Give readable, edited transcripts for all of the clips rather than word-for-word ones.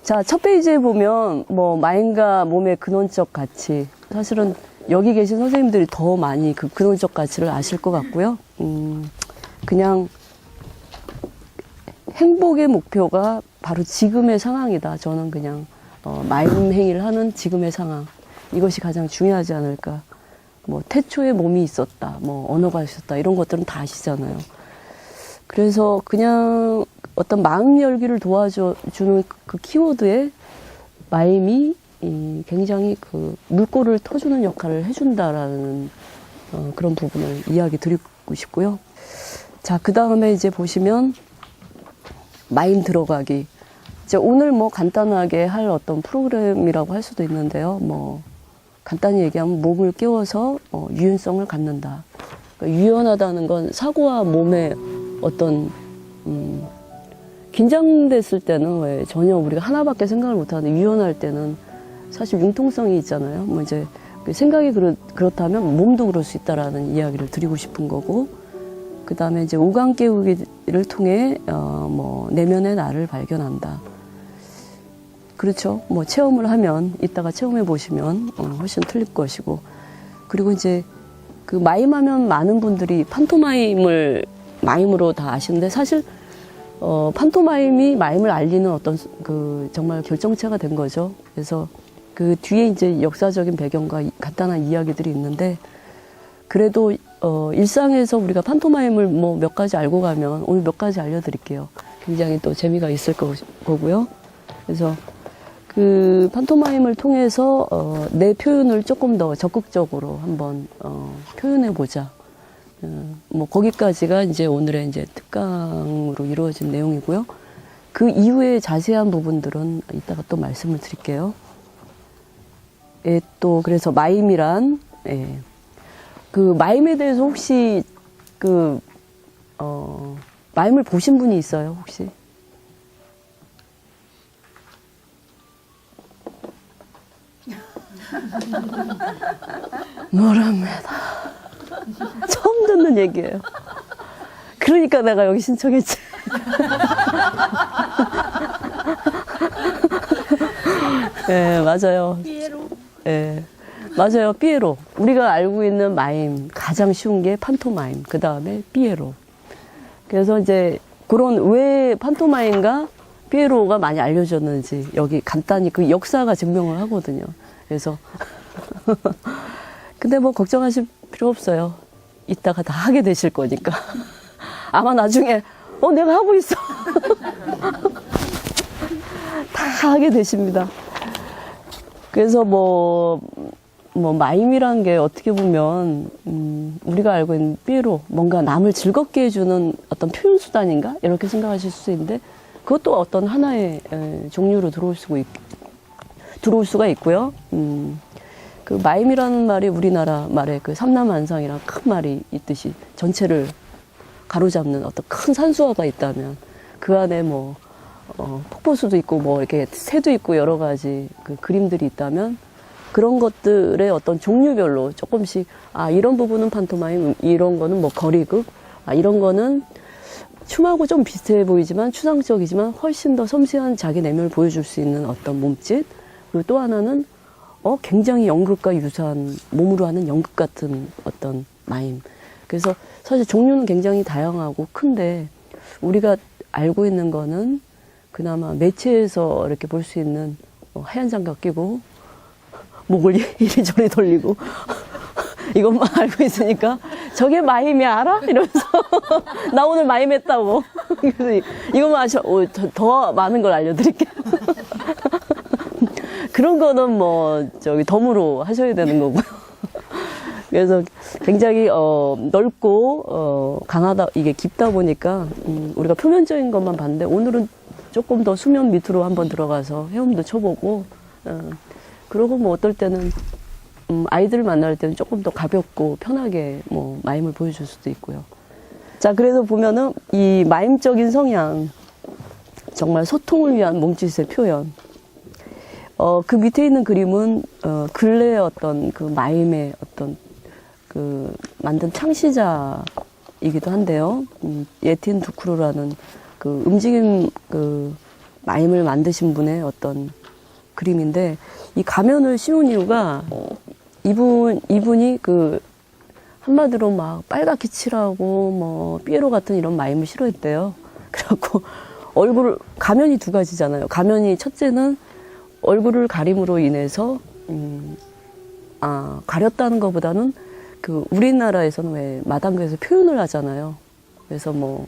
자, 첫 페이지에 보면 뭐 마인과 몸의 근원적 가치. 사실은 여기 계신 선생님들이 더 많이 그 근원적 가치를 아실 것 같고요. 그냥 행복의 목표가 바로 지금의 상황이다. 저는 그냥 마임 행위를 하는 지금의 상황. 이것이 가장 중요하지 않을까. 뭐 태초에 몸이 있었다. 뭐 언어가 있었다. 이런 것들은 다 아시잖아요. 그래서 그냥 어떤 마음 열기를 도와주는 그 키워드에 마임이 굉장히 그 물꼬를 터주는 역할을 해준다라는 그런 부분을 이야기 드리고 싶고요. 자, 그 다음에 이제 보시면 마임 들어가기. 이제 오늘 뭐 간단하게 할 어떤 프로그램이라고 할 수도 있는데요. 뭐 간단히 얘기하면 몸을 깨워서 유연성을 갖는다. 그러니까 유연하다는 건 사고와 몸의 어떤 긴장됐을 때는 왜 전혀 우리가 하나밖에 생각을 못하는데 유연할 때는 사실 융통성이 있잖아요. 뭐 이제 생각이 그렇다면 몸도 그럴 수 있다라는 이야기를 드리고 싶은 거고, 그 다음에 이제 오감 깨우기를 통해 뭐 내면의 나를 발견한다. 그렇죠. 뭐 체험을 하면 이따가 체험해 보시면 훨씬 틀릴 것이고, 그리고 이제 그 마임하면 많은 분들이 판토마임을 마임으로 다 아시는데 사실 판토마임이 마임을 알리는 어떤 그 정말 결정체가 된 거죠. 그래서 그 뒤에 이제 역사적인 배경과 간단한 이야기들이 있는데, 그래도 일상에서 우리가 판토마임을 뭐 몇 가지 알고 가면 오늘 몇 가지 알려드릴게요. 굉장히 또 재미가 있을 거고요. 그래서 그 판토마임을 통해서 내 표현을 조금 더 적극적으로 한번 표현해 보자. 뭐 거기까지가 이제 오늘의 이제 특강으로 이루어진 내용이고요. 그 이후에 자세한 부분들은 이따가 또 말씀을 드릴게요. 예, 또 그래서 마임이란 그 마임에 대해서 혹시 그 마임을 보신 분이 있어요, 혹시? 모릅니다. 처음 듣는 얘기예요. 그러니까 내가 여기 신청했지. 네, 맞아요. 피에로. 네, 맞아요. 삐에로. 우리가 알고 있는 마임, 가장 쉬운 게 판토마임, 그 다음에 삐에로. 그래서 이제 그런 왜 판토마임과 삐에로가 많이 알려졌는지 여기 간단히 그 역사가 증명을 하거든요. 그래서 근데 뭐 걱정하실 필요 없어요. 이따가 다 하게 되실 거니까. 아마 나중에 내가 하고 있어. 다 하게 되십니다. 그래서 뭐 마임이라는 게 어떻게 보면 우리가 알고 있는 삐에로, 뭔가 남을 즐겁게 해주는 어떤 표현 수단인가 이렇게 생각하실 수 있는데, 그것도 어떤 하나의 종류로 들어올 수가 있고요. 그 마임이라는 말이 우리나라 말에 그 삼남한상이랑 큰 말이 있듯이 전체를 가로잡는 어떤 큰 산수화가 있다면 그 안에 뭐 폭포수도 있고 뭐 이렇게 새도 있고 여러 가지 그 그림들이 있다면, 그런 것들의 어떤 종류별로 조금씩 이런 부분은 판토마임, 이런 거는 뭐 거리극, 이런 거는 춤하고 좀 비슷해 보이지만 추상적이지만 훨씬 더 섬세한 자기 내면을 보여줄 수 있는 어떤 몸짓, 그리고 또 하나는 굉장히 연극과 유사한 몸으로 하는 연극 같은 어떤 마임. 그래서 사실 종류는 굉장히 다양하고 큰데 우리가 알고 있는 거는 그나마 매체에서 이렇게 볼 수 있는 하얀 장갑 끼고 목을 이리저리 돌리고 이것만 알고 있으니까 저게 마임이 알아? 이러면서 나 오늘 마임했다고. 그래서 이것만 아셔. 더 많은 걸 알려드릴게요. 그런 거는 뭐 덤으로 하셔야 되는 거고요. 그래서 굉장히 넓고 강하다, 이게 깊다 보니까 우리가 표면적인 것만 봤는데, 오늘은 조금 더 수면 밑으로 한번 들어가서 헤엄도 쳐보고, 그러고 뭐 어떨 때는 아이들을 만날 때는 조금 더 가볍고 편하게 뭐 마임을 보여줄 수도 있고요. 자, 그래서 보면은 이 마임적인 성향, 정말 소통을 위한 몸짓의 표현. 그 밑에 있는 그림은 근래의 어떤 그 마임의 어떤 그 만든 창시자이기도 한데요. 예틴 두크루라는 그 움직임 그 마임을 만드신 분의 어떤 그림인데, 이 가면을 씌운 이유가 이분이 그 한마디로 막 빨갛게 칠하고 뭐 삐에로 같은 이런 마임을 싫어했대요. 그래갖고 가면이 두 가지잖아요. 가면이 첫째는 얼굴을 가림으로 인해서 가렸다는 것보다는 그 우리나라에서는 왜 마당그에서 표현을 하잖아요. 그래서 뭐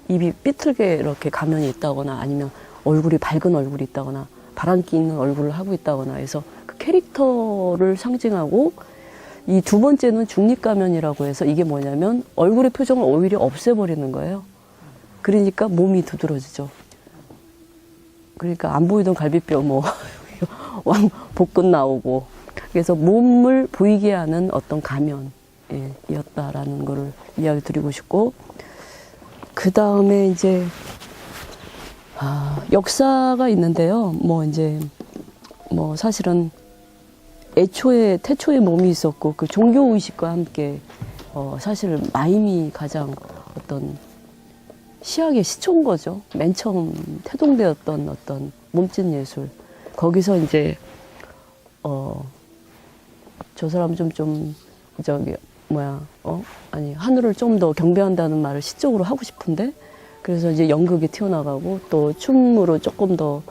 입이 삐뚤게 이렇게 가면이 있다거나 아니면 얼굴이 밝은 얼굴이 있다거나 바람기 있는 얼굴을 하고 있다거나 해서 그 캐릭터를 상징하고, 이 두 번째는 중립가면이라고 해서 이게 뭐냐면 얼굴의 표정을 오히려 없애버리는 거예요. 그러니까 몸이 두드러지죠. 그러니까 안 보이던 갈비뼈 왕 복근 나오고, 그래서 몸을 보이게 하는 어떤 가면이었다라는 거를 이야기 드리고 싶고, 그 다음에 이제 역사가 있는데요. 사실은 태초에 몸이 있었고, 그 종교의식과 함께, 사실 마임이 가장 어떤 시학의 시초인 거죠. 맨 처음 태동되었던 어떤 몸짓 예술. 거기서 이제, 저 사람 하늘을 좀 더 경배한다는 말을 시적으로 하고 싶은데, 그래서 이제 연극이 튀어나가고, 또 춤으로 조금 더,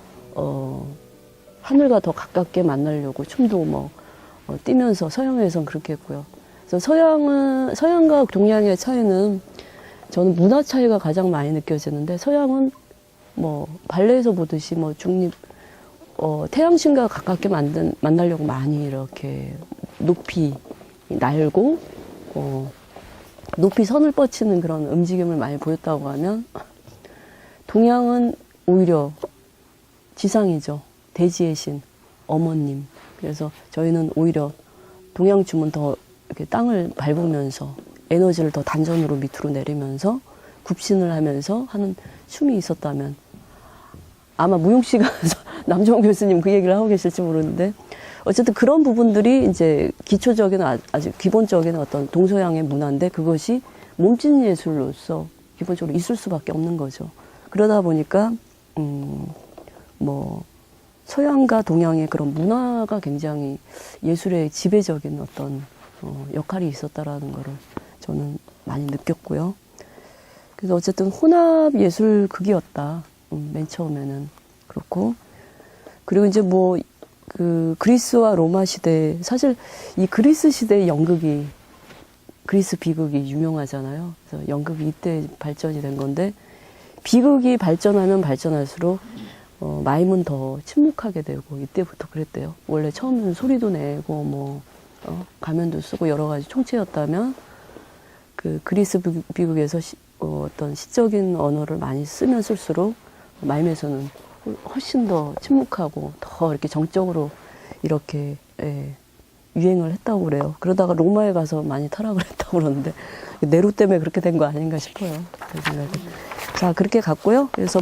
하늘과 더 가깝게 만나려고 춤도 뛰면서 서양에선 그렇게 했고요. 그래서 서양과 동양의 차이는 저는 문화 차이가 가장 많이 느껴지는데, 서양은 발레에서 보듯이 태양신과 가깝게 만나려고 많이 이렇게 높이 날고, 높이 선을 뻗치는 그런 움직임을 많이 보였다고 하면, 동양은 오히려 지상이죠. 대지의 신, 어머님. 그래서 저희는 오히려 동양 춤은 더 이렇게 땅을 밟으면서 에너지를 더 단전으로 밑으로 내리면서 굽신을 하면서 하는 춤이 있었다면, 아마 무용 씨가 남정원 교수님 그 얘기를 하고 계실지 모르는데, 어쨌든 그런 부분들이 이제 기초적인 아주 기본적인 어떤 동서양의 문화인데, 그것이 몸짓 예술로서 기본적으로 있을 수밖에 없는 거죠. 그러다 보니까 서양과 동양의 그런 문화가 굉장히 예술의 지배적인 어떤 역할이 있었다라는 거를 저는 많이 느꼈고요. 그래서 어쨌든 혼합 예술극이었다. 맨 처음에는 그렇고, 그리고 이제 그 그리스와 로마 시대, 사실 이 그리스 시대의 연극이, 그리스 비극이 유명하잖아요. 그래서 연극이 이때 발전이 된 건데, 비극이 발전하면 발전할수록 마임은 더 침묵하게 되고, 이때부터 그랬대요. 원래 처음에는 소리도 내고 가면도 쓰고 여러 가지 총체였다면, 그 그리스 비극에서 어떤 시적인 언어를 많이 쓰면 쓸수록 마임에서는 훨씬 더 침묵하고 더 이렇게 정적으로 이렇게 유행을 했다고 그래요. 그러다가 로마에 가서 많이 타락을 했다고 그러는데, 네로 때문에 그렇게 된 거 아닌가 싶어요. 그 생각은. 자, 그렇게 갔고요. 그래서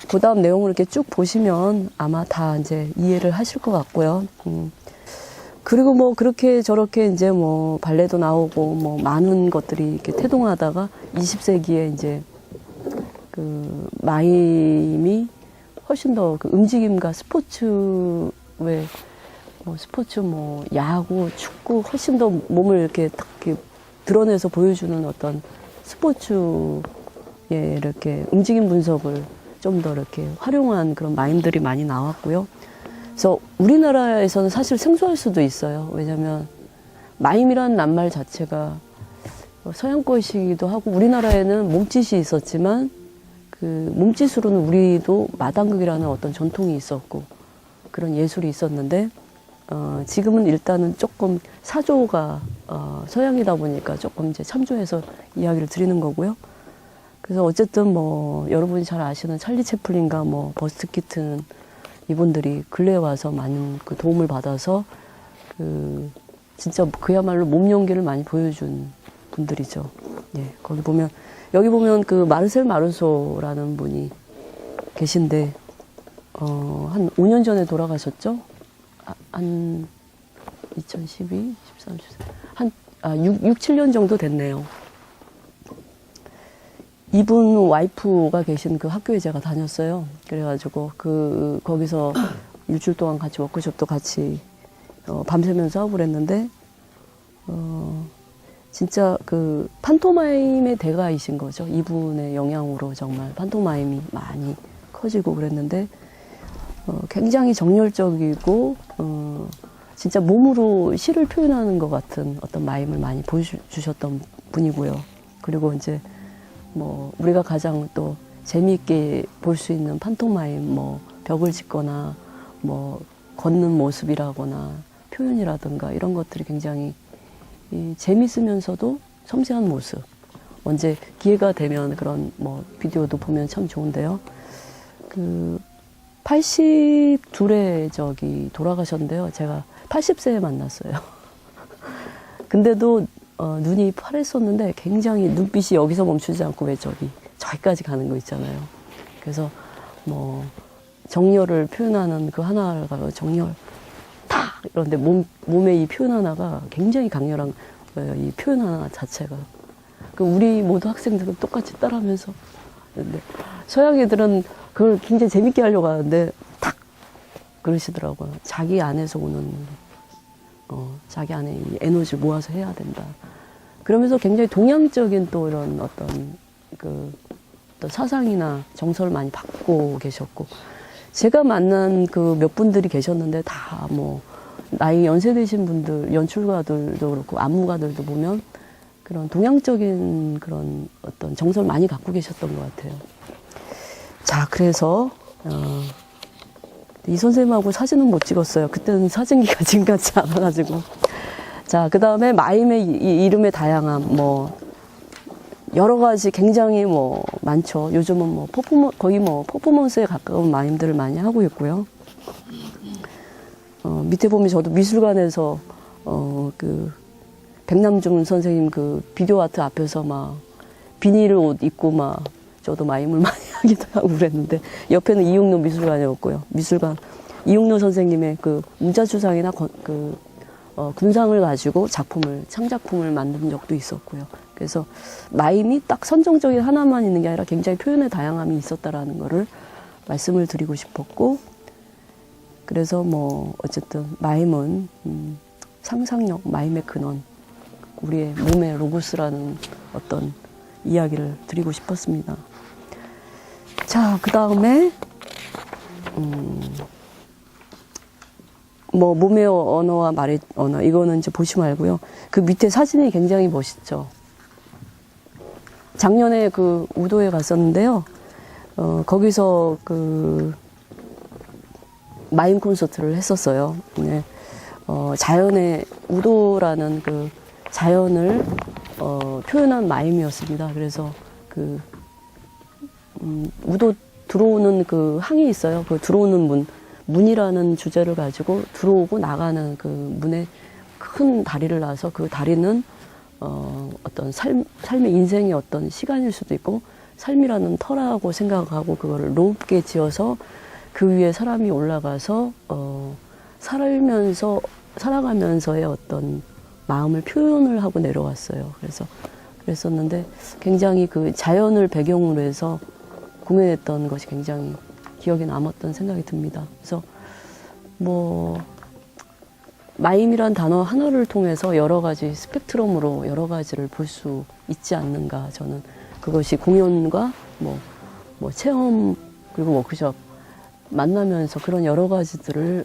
그 다음 내용을 이렇게 쭉 보시면 아마 다 이제 이해를 하실 것 같고요. 그리고 그렇게 저렇게 이제 발레도 나오고 많은 것들이 이렇게 태동하다가 20세기에 이제 그 마임이 훨씬 더 그 움직임과 스포츠, 야구, 축구, 훨씬 더 몸을 이렇게 딱 이렇게 드러내서 보여주는 어떤 스포츠의 이렇게 움직임 분석을 좀 더 이렇게 활용한 그런 마임들이 많이 나왔고요. 그래서 우리나라에서는 사실 생소할 수도 있어요. 왜냐면 마임이라는 낱말 자체가 서양 것이기도 하고, 우리나라에는 몸짓이 있었지만 그 몸짓으로는 우리도 마당극이라는 어떤 전통이 있었고 그런 예술이 있었는데, 지금은 일단은 조금 사조가 서양이다 보니까 조금 이제 참조해서 이야기를 드리는 거고요. 그래서 어쨌든 여러분이 잘 아시는 찰리 채플린과 버스트 키튼, 이분들이 근래에 와서 많은 그 도움을 받아서 진짜 그야말로 몸 연기를 많이 보여준 분들이죠. 예, 여기 보면 그 마르셀 마르소라는 분이 계신데, 한 5년 전에 돌아가셨죠? 한 2012, 13, 14, 6, 7년 정도 됐네요. 이분 와이프가 계신 그 학교에 제가 다녔어요. 그래가지고 거기서 일주일 동안 같이 워크숍도 같이 밤새면서 하고 그랬는데 진짜 그 판토마임의 대가이신 거죠. 이분의 영향으로 정말 판토마임이 많이 커지고 그랬는데 굉장히 정열적이고 진짜 몸으로 시를 표현하는 것 같은 어떤 마임을 많이 보여주셨던 분이고요. 그리고 이제 뭐 우리가 가장 또 재미있게 볼 수 있는 판토마임, 뭐 벽을 짓거나 뭐 걷는 모습이라거나 표현이라든가 이런 것들이 굉장히 재밌으면서도 섬세한 모습. 언제 기회가 되면 그런 뭐 비디오도 보면 참 좋은데요. 82에 돌아가셨는데요. 제가 80세에 만났어요. 근데도 눈이 파랬었는데 굉장히 눈빛이 여기서 멈추지 않고 왜 저기까지 가는 거 있잖아요. 그래서 뭐 정열을 표현하는 그 하나가 정열 탁 이런데 몸의 이 표현 하나가 굉장히 강렬한 거예요. 이 표현 하나 자체가. 우리 모두 학생들은 똑같이 따라하면서 근데 서양 애들은 그걸 굉장히 재밌게 하려고 하는데 탁 그러시더라고요. 자기 안에서 오는 자기 안에 이 에너지를 모아서 해야 된다. 그러면서 굉장히 동양적인 또 이런 어떤 또 사상이나 정서를 많이 받고 계셨고, 제가 만난 몇 분들이 계셨는데 다 뭐 나이 연세 되신 분들, 연출가들도 그렇고 안무가들도 보면 그런 동양적인 그런 어떤 정서를 많이 갖고 계셨던 것 같아요. 자, 그래서 이 선생님하고 사진은 못 찍었어요. 그때는 사진기가 지금 같지 않아가지고. 자, 그 다음에 마임의 이름의 다양함, 뭐 여러 가지 굉장히 뭐 많죠. 요즘은 뭐 거의 뭐 퍼포먼스에 가까운 마임들을 많이 하고 있고요. 밑에 보면 저도 미술관에서 백남준 선생님 비디오 아트 앞에서 막 비닐 옷 입고 막 저도 마임을 많이 하기도 하고 그랬는데, 옆에는 이용노 미술관이었고요. 미술관 이용노 선생님의 문자주상이나 군상을 가지고 창작품을 만든 적도 있었고요. 그래서 마임이 딱 선정적인 하나만 있는 게 아니라 굉장히 표현의 다양함이 있었다라는 거를 말씀을 드리고 싶었고, 그래서 뭐 어쨌든 마임은 상상력, 마임의 근원, 우리의 몸의 로고스라는 어떤 이야기를 드리고 싶었습니다. 자, 그 다음에 뭐 몸의 언어와 말의 언어, 이거는 이제 보시면 알고요. 그 밑에 사진이 굉장히 멋있죠. 작년에 우도에 갔었는데요. 거기서 마임 콘서트를 했었어요. 네. 자연의 우도라는 자연을 표현한 마임이었습니다. 그래서 우도 들어오는 항이 있어요. 들어오는 문이라는 주제를 가지고 들어오고 나가는 문에 큰 다리를 놔서 그 다리는 어떤 삶의 인생의 어떤 시간일 수도 있고, 삶이라는 터라고 생각하고 그거를 높게 지어서 그 위에 사람이 올라가서 살아가면서의 어떤 마음을 표현을 하고 내려왔어요. 그랬었는데 굉장히 자연을 배경으로 해서 공연했던 것이 굉장히 기억에 남았던 생각이 듭니다. 그래서 뭐 마임이란 단어 하나를 통해서 여러 가지 스펙트럼으로 여러 가지를 볼 수 있지 않는가. 저는 그것이 공연과 뭐 체험 그리고 워크숍 만나면서 그런 여러 가지들을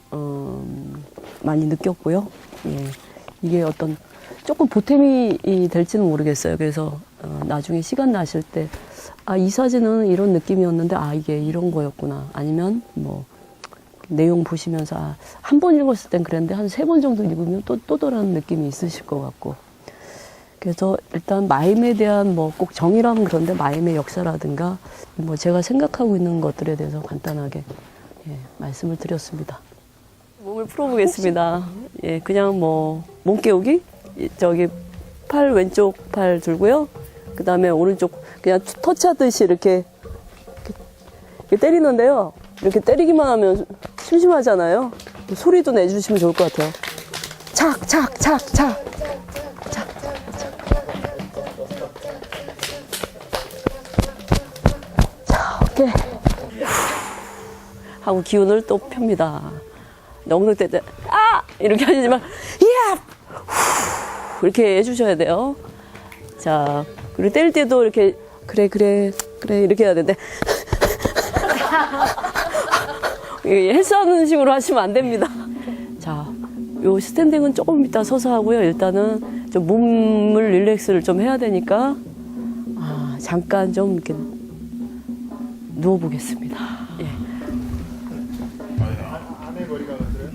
많이 느꼈고요. 예, 이게 어떤 조금 보탬이 될지는 모르겠어요. 그래서 나중에 시간 나실 때 이 사진은 이런 느낌이었는데 이게 이런 거였구나. 아니면 뭐 내용 보시면서 한 번 읽었을 땐 그랬는데 한 3번 정도 읽으면 또 다른 느낌이 있으실 것 같고. 그래서 일단 마임에 대한 뭐 꼭 정의라면 그런데 마임의 역사라든가 뭐 제가 생각하고 있는 것들에 대해서 간단하게 말씀을 드렸습니다. 몸을 풀어보겠습니다. 예, 그냥 뭐 몸 깨우기, 왼쪽 팔 들고요. 그 다음에 오른쪽 그냥 터치하듯이 이렇게 때리는데요. 이렇게 때리기만 하면 심심하잖아요. 소리도 내주시면 좋을 것 같아요. 착, 착, 착, 착. 착, 착. 이렇게 하고 기운을 또 펴니다. 엉덩이 때 이렇게 하시지만 이렇게 해주셔야 돼요. 자, 그리고 뗄 때도 이렇게 그래 이렇게 해야 되는데 헬스하는 식으로 하시면 안 됩니다. 자, 요 스탠딩은 조금 이따 서서 하고요. 일단은 좀 몸을 릴렉스를 좀 해야 되니까 잠깐 좀 이렇게 누워 보겠습니다. 예. 안에 머리가 그래요?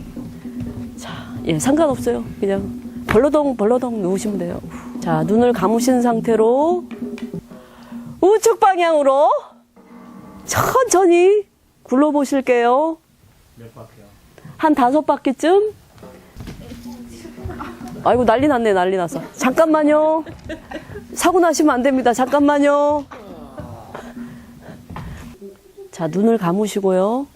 자, 예, 상관없어요. 그냥 벌러덩 누우시면 돼요. 자, 눈을 감으신 상태로 우측 방향으로 천천히 굴러보실게요. 몇 바퀴요? 한 5바퀴쯤. 아이고, 난리 났어. 잠깐만요. 사고 나시면 안 됩니다. 잠깐만요. 자, 눈을 감으시고요.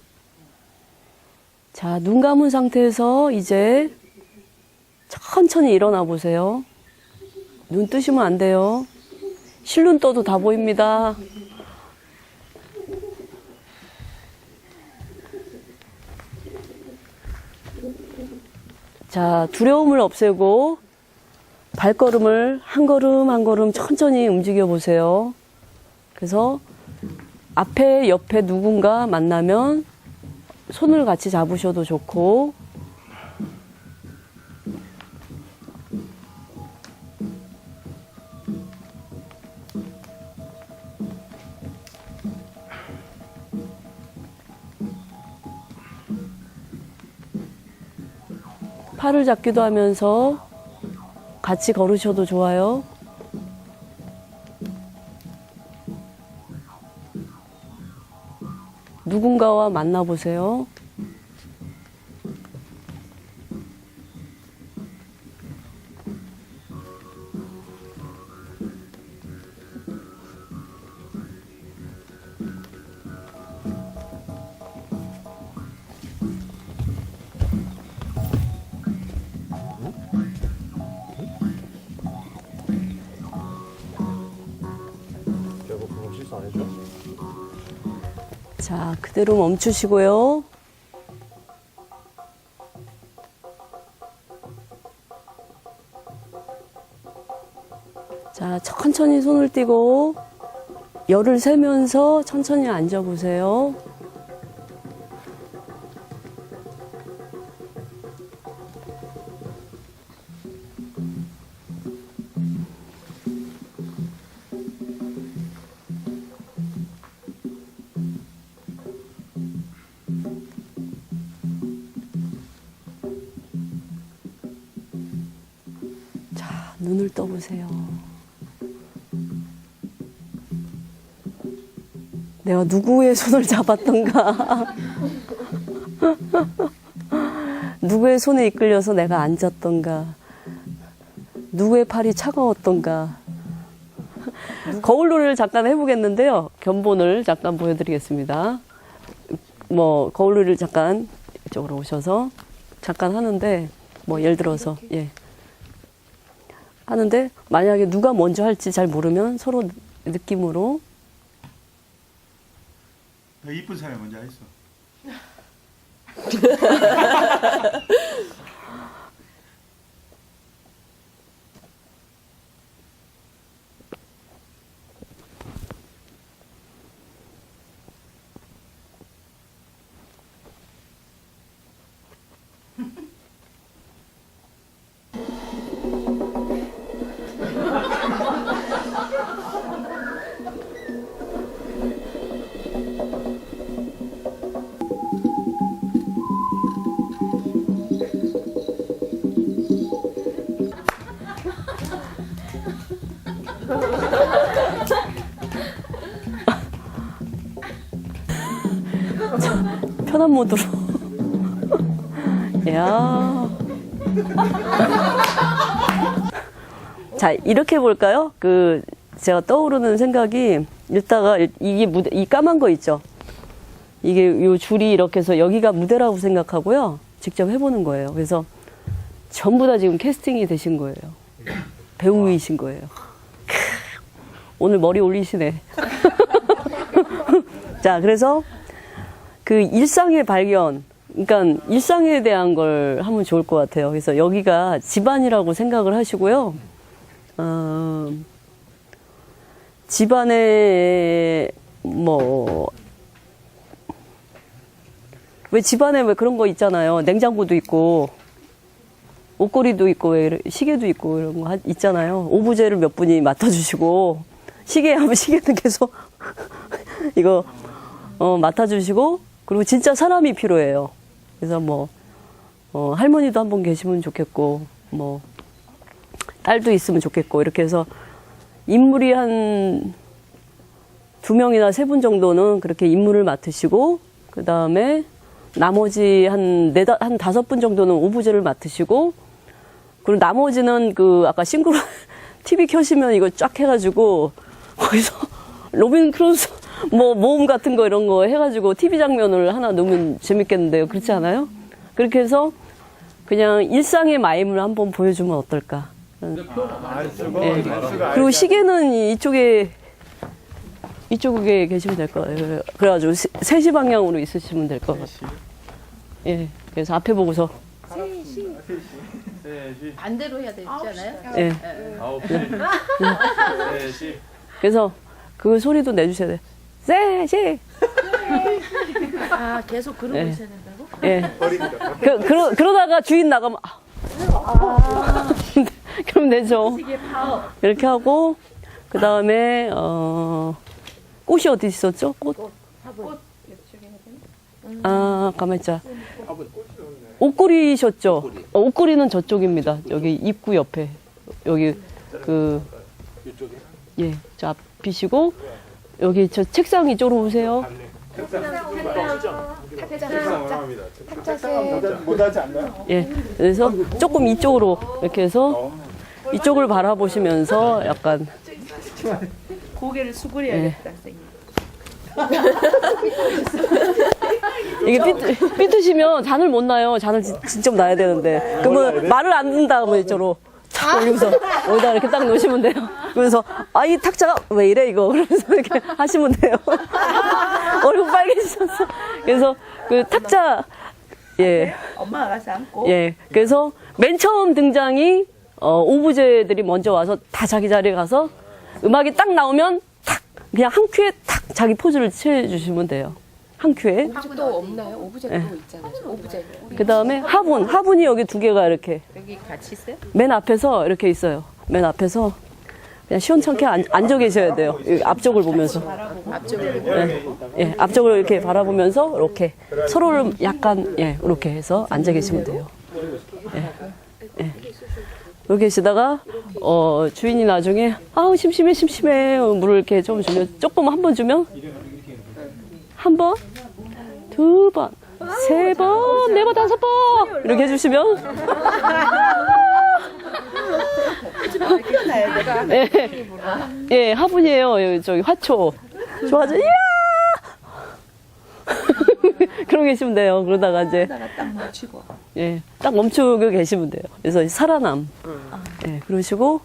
자, 눈 감은 상태에서 이제 천천히 일어나 보세요. 눈 뜨시면 안 돼요. 실눈 떠도 다 보입니다. 자, 두려움을 없애고 발걸음을 한 걸음 한 걸음 천천히 움직여 보세요. 그래서 앞에 옆에 누군가 만나면 손을 같이 잡으셔도 좋고, 팔을 잡기도 하면서 같이 걸으셔도 좋아요. 누군가와 만나보세요. 결국 그거 실수 안 해줘? 자, 그대로 멈추시고요. 자, 천천히 손을 띄고 열을 세면서 천천히 앉아보세요. 자, 눈을 떠보세요. 내가 누구의 손을 잡았던가, 누구의 손에 이끌려서 내가 앉았던가, 누구의 팔이 차가웠던가. 거울놀이를 잠깐 해보겠는데요. 견본을 잠깐 보여드리겠습니다. 거울놀이를 잠깐 이쪽으로 오셔서 잠깐 하는데, 예를 들어서, 하는데, 만약에 누가 먼저 할지 잘 모르면 서로 느낌으로. 더 이쁜 사람이 먼저 했어. 편한 모드로. 야. 자, 이렇게 볼까요? 제가 떠오르는 생각이, 이따가 이게 이 까만 거 있죠? 이게 요 줄이 이렇게 해서 여기가 무대라고 생각하고요. 직접 해보는 거예요. 그래서 전부 다 지금 캐스팅이 되신 거예요. 배우이신 거예요. 오늘 머리 올리시네. 자, 그래서 그 일상의 발견, 그러니까 일상에 대한 걸 하면 좋을 것 같아요. 그래서 여기가 집안이라고 생각을 하시고요. 집안에 뭐, 왜 집안에 왜 그런 거 있잖아요. 냉장고도 있고, 옷걸이도 있고, 시계도 있고, 이런 거 있잖아요. 오브제를 몇 분이 맡아주시고, 시계 하면 시계는 계속, 이거, 맡아주시고, 그리고 진짜 사람이 필요해요. 그래서 뭐, 할머니도 한 분 계시면 좋겠고, 뭐, 딸도 있으면 좋겠고, 이렇게 해서, 인물이 한 2명이나 3분 정도는 그렇게 임무를 맡으시고, 그 다음에 나머지 한 5분 정도는 오브제를 맡으시고, 그리고 나머지는 그 아까 싱크로 TV 켜시면 이거 쫙 해가지고, 거기서 로빈 크루즈 뭐 모험 같은 거 이런 거 해가지고 TV 장면을 하나 넣으면 재밌겠는데요. 그렇지 않아요? 그렇게 해서 그냥 일상의 마임을 한번 보여주면 어떨까. 예. 그리고 시계는 이쪽에 계시면 될 것 같아요. 그래가지고 3시 방향으로 있으시면 될 것 같아요. 예. 그래서 앞에 보고서. 3시. 반대로 해야 되지 않아요? 예. 9시. 그래서 그 소리도 내주셔야 돼요. 3시. 아, 계속 그러고 예. 있어야 된다고? 예. 그러다가 주인 나가면, 그럼 되죠. 이렇게 하고, 그 다음에, 꽃이 어디 있었죠? 꽃. 아, 가만있자. 옷걸이셨죠? 옷걸이는 저쪽입니다. 여기 입구 옆에. 여기, 예, 저 앞이시고, 여기 저 책상 이쪽으로 오세요. 못하지 않나요? 예. 그래서 조금 이쪽으로 이렇게 해서 이쪽을 바라보시면서 약간 고개를 수그려야겠다, 선생님. 이게 삐뚤시면 잔을 못 놔요. 잔을 직접 놔야 되는데. 그러면 말을 안 듣는다 그러면 저로 탁 올리면서 여기다 이렇게 딱 놓으시면 돼요. 그러면서 아, 이 탁자가 왜 이래 이거 그러면서 이렇게 하시면 돼요. 얼굴 빨개지셔서. 그래서 그 탁자 예. 엄마가 가서 안고. 예. 그래서 맨 처음 등장이 오브제들이 먼저 와서 다 자기 자리에 가서 음악이 딱 나오면 탁 그냥 한 큐에 탁 자기 포즈를 취해주시면 돼요. 한 큐에. 오브제도 없나요? 오브제도 있잖아요. 오브제. 그 다음에 화분이 여기 2개가 이렇게 여기 같이 있어요? 맨 앞에서 이렇게 있어요. 맨 앞에서 그냥 시원찮게 앉아 계셔야 돼요. 여기 앞쪽을 보면서. 앞쪽으로. 예, 예, 앞쪽을 이렇게 바라보면서 이렇게 서로를 약간 예, 이렇게 해서 앉아 계시면 돼요. 예, 예. 이렇게 계시다가 주인이 나중에 아우 심심해 물을 이렇게 좀 주면 조금 한 번 주면 한 번, 2번, 3번, 4번, 5번 이렇게 해주시면 예, 예, 화분이에요. 저기 화초. 좋아져. 이야! 그러고 계시면 돼요. 그러다가 이제 딱 맞추고. 예, 딱 멈추고 계시면 돼요. 그래서 살아남. 예, 그러시고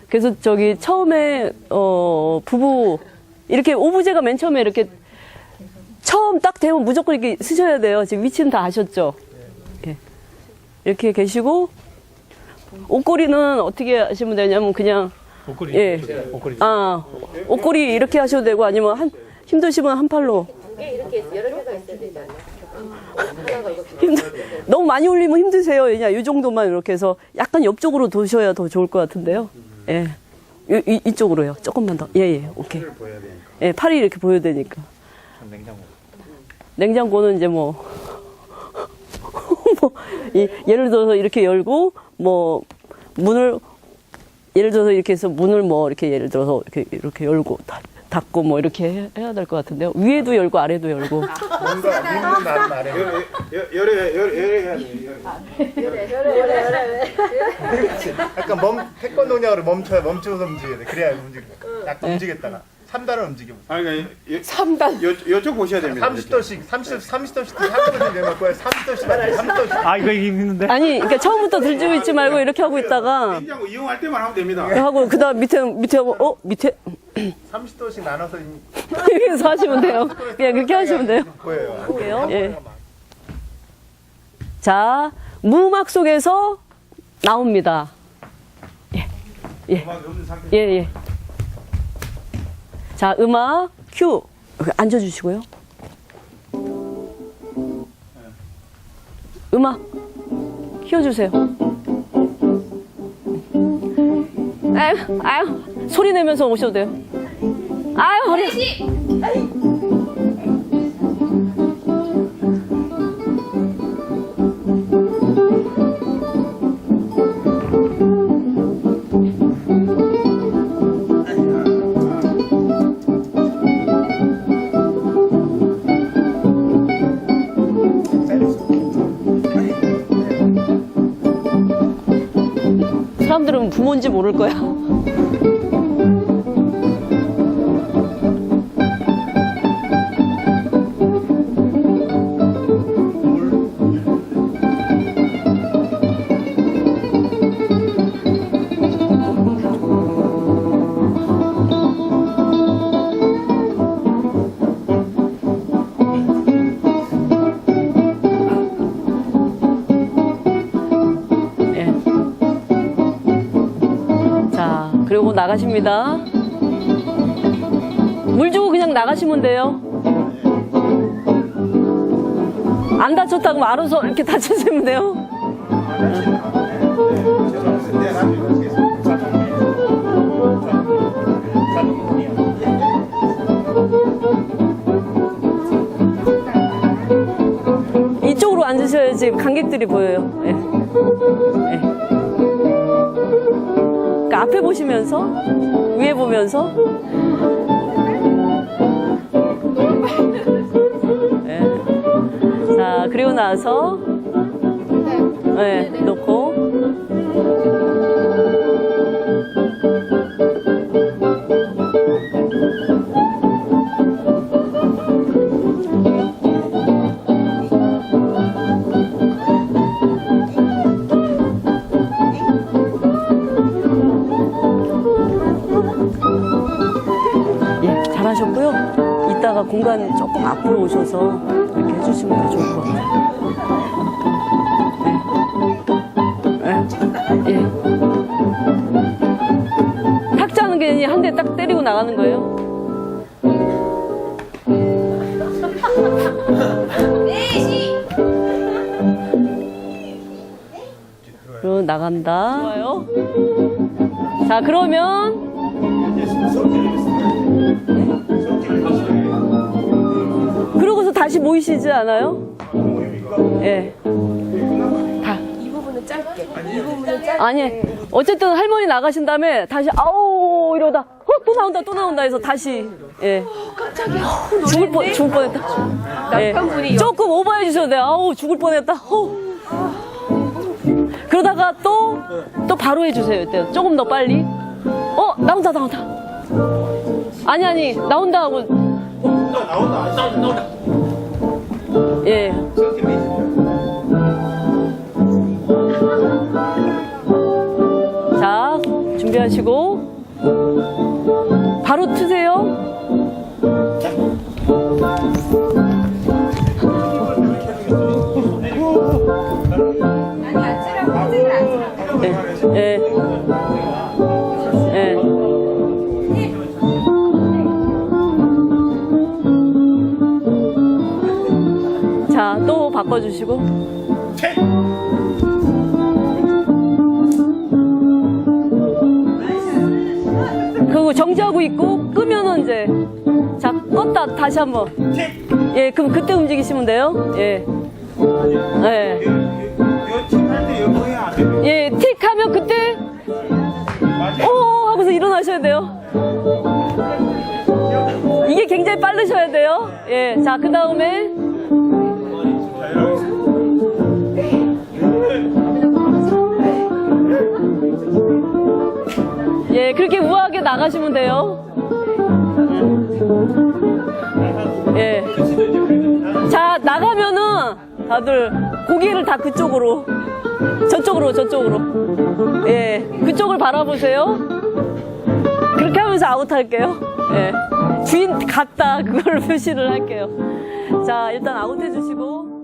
그래서 저기 처음에 부부 이렇게 오브제가 맨 처음에 이렇게 처음 딱 되면 무조건 이렇게 쓰셔야 돼요. 지금 위치는 다 아셨죠? 예. 이렇게 계시고 옷걸이는 어떻게 하시면 되냐면 그냥 옷걸이. 예. 옷걸이. 아, 옷걸이 이렇게 하셔도 되고 아니면 힘드시면 한 팔로. 이렇게 여러 개가 있어야 되잖아요. 하나가 이렇게. 너무 많이 올리면 힘드세요. 그냥 이 정도만 이렇게 해서 약간 옆쪽으로 도셔야 더 좋을 것 같은데요. 예. 이쪽으로요. 조금만 더. 예, 오케이. 예, 팔이 이렇게 보여야 되니까. 냉장고는 이제 예를 들어서 이렇게 열고, 문을, 예를 들어서 이렇게 해서 문을 이렇게 예를 들어서 이렇게 열고, 닫고 이렇게 해야 될 것 같은데요. 위에도 열고 아래도 열고. 뭔가 믿는 나는 아래. 열해. 약간 태권도냐로 멈춰서 움직여야 돼. 그래야 움직여. 딱 움직였다가. 3단을 움직여보세요. 아, 그러니까 3단. 요쪽 보셔야 됩니다. 30도씩, 30도씩 한꺼번에 내놓을 거예요. 30도씩 하세요. 30도씩. 아 이거 힘든데. 아니, 그러니까 처음부터 들지고 있지 말고 이렇게 하고 있다가 냉장고 이용할 때만 하면 됩니다. 하고 그다음 밑에 하고 밑에 30도씩 나눠서 여기서 하시면 돼요. 그냥 그렇게 하시면 돼요. 보여요. 볼게요. 예. 자, 무음악 속에서 나옵니다. 음악이 없는 상태. 예, 예. 자, 음악 큐. 앉아주시고요. 음악 키워주세요. 아유, 소리 내면서 오셔도 돼요. 아유, 허리. 사람들은 부모인지 모를 거야. 예. 자, 그리고 나가십니다. 물 주고 그냥 나가시면 돼요. 안 다쳤다고 알아서 이렇게 다치시면 돼요. 이쪽으로 앉으셔야지 관객들이 보여요. 예. 예. 그러니까 앞에 보시면서 위에 보면서 예. 자, 그리고 나서 예, 놓고 예, 잘하셨고요. 이따가 공간 조금 앞으로 오셔서 이렇게 해주시면 더 좋을 것 같아요. 예. 예. 탁자는 괜히 한 대 딱 때리고 나가는 거예요. 그리고 나간다. 좋아요. 자, 그러면 그러고서 다시 모이시지 않아요? 예. 이 부분은 짧게. 이 부분은 짧게. 아니, 어쨌든 할머니 나가신 다음에 다시 아우 이러다 또 나온다 해서 다시 예. 깜짝이야. 죽을 뻔했다. 예. 남편분이 조금 오버해 주셔도 돼요. 아우 죽을 뻔했다. 그러다가 또 바로 해주세요. 이때 조금 더 빨리. 나온다. 아니 나온다 하고 나온다. 예. 자, 준비하시고 바로 트세요. 예. 예. 자, 또 바꿔주시고. 그리고 정지하고 있고 끄면은 이제 자 껐다 다시 한번. 예, 그럼 그때 움직이시면 돼요. 예. 예. 예, 틱 하면 그때 오 하고서 일어나셔야 돼요. 이게 굉장히 빠르셔야 돼요. 예, 자, 그 다음에 예, 그렇게 우아하게 나가시면 돼요. 예. 자, 나가면은 다들 고개를 다 그쪽으로. 저쪽으로. 예. 그쪽을 바라보세요. 그렇게 하면서 아웃할게요. 예. 주인 갔다. 그걸 표시를 할게요. 자, 일단 아웃 해주시고.